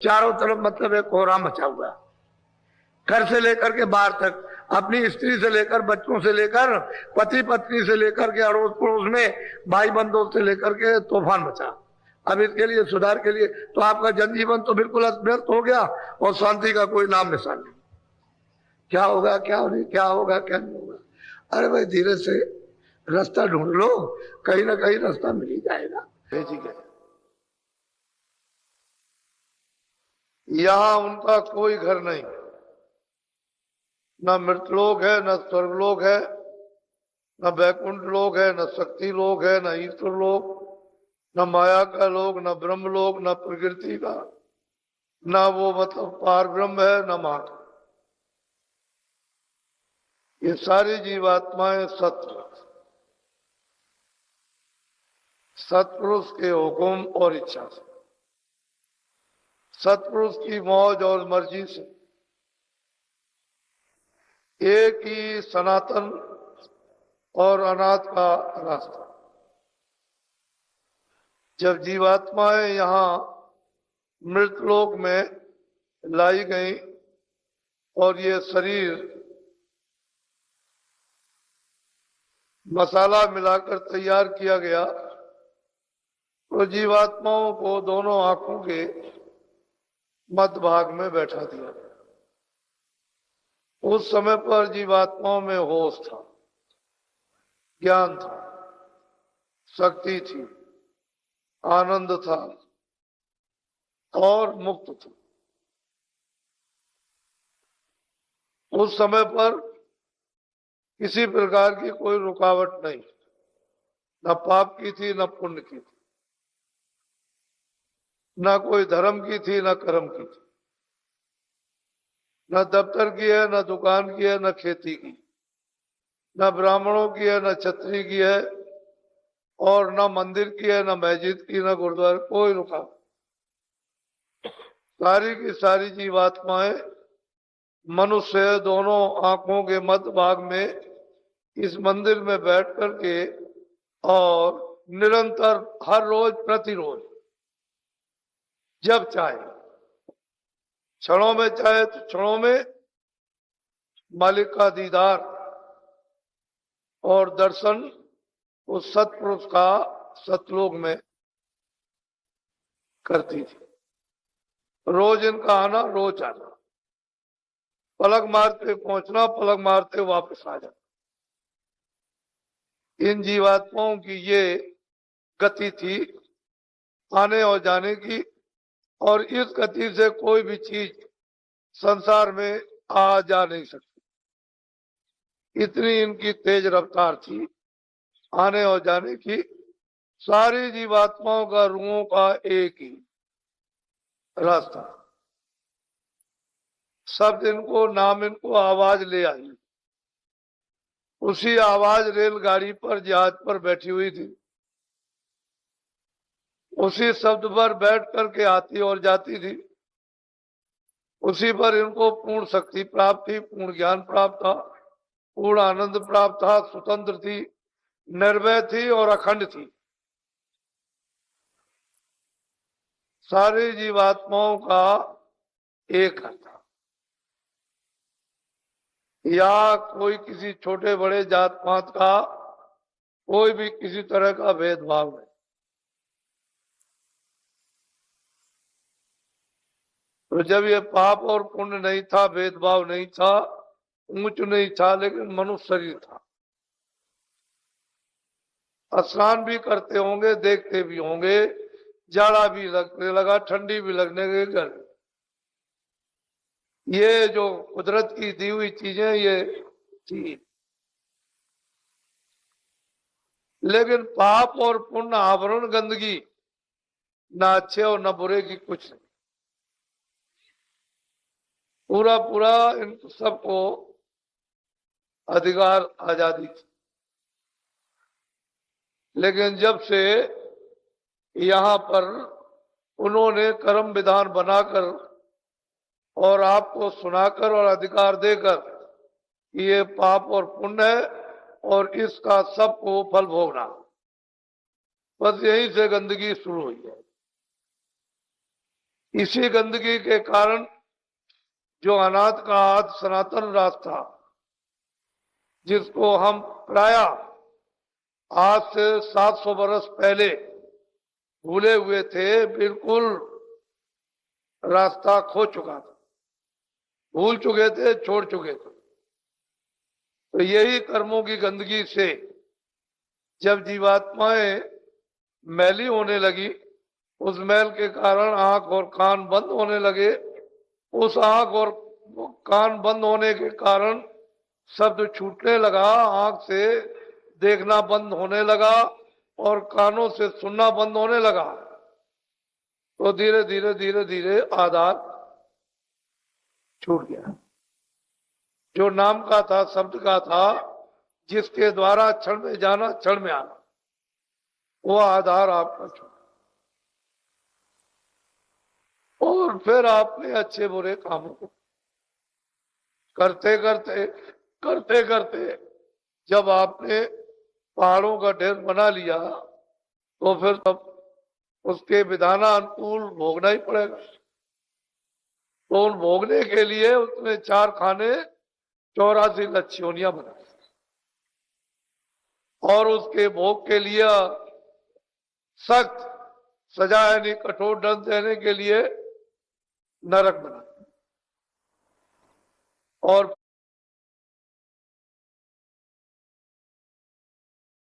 चारों तरफ मतलब एक कोहरा मचा हुआ है, घर से लेकर के बाहर तक, अपनी स्त्री से लेकर, बच्चों से लेकर, पति पत्नी से लेकर के, अड़ोस पड़ोस में भाई बंधुओं से लेकर के तूफान मचा। अब इसके लिए सुधार के लिए तो आपका जनजीवन तो बिल्कुल अस्त हो गया और शांति का कोई नाम निशान नहीं। क्या होगा क्या नहीं, क्या होगा क्या नहीं होगा। अरे भाई धीरे से रास्ता ढूंढ लो, कहीं ना कहीं रास्ता मिल ही जाएगा। भेजी गए यहां उनका कोई घर नहीं, न मृतलोक है, न स्वर्गलोक है, न बैकुंठ लोक है, न शक्ति लोक है, न ईश्वर लोक, न माया का लोक, न ब्रह्म लोक, न प्रकृति का, न वो मतलब पार ब्रह्म है, न मां। ये सारी जीवात्माएं सत्पुरुष के हुक्म और इच्छा से, सत्पुरुष की मौज और मर्जी से एक ही सनातन और अनाथ का रास्ता। जब जीवात्माएं यहां मृतलोक में लाई गई और ये शरीर मसाला मिलाकर तैयार किया गया, तो जीवात्माओं को दोनों आंखों के मध्य भाग में बैठा दिया गया। उस समय पर जीवात्माओं में होश था, ज्ञान था, शक्ति थी, आनंद था और मुक्त था। उस समय पर किसी प्रकार की कोई रुकावट नहीं, न पाप की थी न पुण्य की थी, न कोई धर्म की थी न कर्म की थी, न दफ्तर की है, न दुकान की है, न खेती की, न ब्राह्मणों की है, न क्षत्रिय की है, और न मंदिर की है, न मस्जिद की, न गुरुद्वारा, कोई रुकावट। सारी की सारी जीवात्माएं मनुष्य दोनों आंखों के मध्य भाग में इस मंदिर में बैठ करके और निरंतर हर रोज प्रतिरोज जब चाहे, क्षणों में चाहे तो क्षणों में मालिक का दीदार और दर्शन उस सत्पुरुष का सतलोक में करती थी। रोज इनका आना, रोज आना, पलक मारते पहुंचना, पलक मारते वापस आ जाना। इन जीवात्माओं की ये गति थी आने और जाने की, और इस गति से कोई भी चीज संसार में आ जा नहीं सकती। इतनी इनकी तेज रफ्तार थी आने और जाने की। सारी जीवात्माओं का रूहों का एक ही रास्ता, शब्द इनको, नाम इनको, आवाज ले आई। उसी आवाज रेलगाड़ी पर, जहाज पर बैठी हुई थी, उसी शब्द पर बैठ करके आती और जाती थी। उसी पर इनको पूर्ण शक्ति प्राप्त थी, पूर्ण ज्ञान प्राप्त था, पूर्ण आनंद प्राप्त था, स्वतंत्र थी, निर्भय थी और अखंड थी। सारी जीवात्माओं का एक था। या कोई किसी छोटे बड़े जात पात का कोई भी किसी तरह का भेदभाव नहीं। तो जब ये पाप और पुण्य नहीं था, भेदभाव नहीं था, ऊंच नहीं था, लेकिन मनुष्य शरीर था। स्नान भी करते होंगे, देखते भी होंगे, जाड़ा भी लगने लगा, ठंडी भी लगने लगी। ये जो कुदरत की दी हुई चीजें ये थी, लेकिन पाप और पुण्य, आवरण, गंदगी, ना अच्छे और न बुरे की कुछ नहीं। पूरा पूरा इन सबको अधिकार, आजादी थी। लेकिन जब से यहां पर उन्होंने कर्म विधान बनाकर और आपको सुनाकर और अधिकार देकर ये पाप और पुण्य है और इसका सबको फल भोगना, बस यहीं से गंदगी शुरू हुई है। इसी गंदगी के कारण जो अनाथ का आद सनातन रास्ता, जिसको हम प्राय आज से 700 वर्ष पहले भूले हुए थे, बिल्कुल रास्ता खो चुका था, भूल चुके थे, छोड़ चुके थे। तो यही कर्मों की गंदगी से जब जीवात्माएं मैली होने लगी, उस मैल के कारण आंख और कान बंद होने लगे, उस आंख और कान बंद होने के कारण शब्द छूटने लगा, आंख से देखना बंद होने लगा और कानों से सुनना बंद होने लगा। तो धीरे धीरे धीरे धीरे आधार छूट गया। जो नाम का था, शब्द का था, जिसके द्वारा क्षण में जाना क्षण में आना, वो आधार आपका छूट। और फिर आपने अच्छे बुरे कामों को करते करते करते करते जब आपने पहाड़ों का ढेर बना लिया, तो फिर तब उसके विधानानुकूल भोगना ही पड़ेगा। तो उन भोगने के लिए उसने 4 खाने 84 लच्छियोनियां बनाई और उसके भोग के लिए सख्त सजा यानी कठोर दंड देने के लिए नरक बना और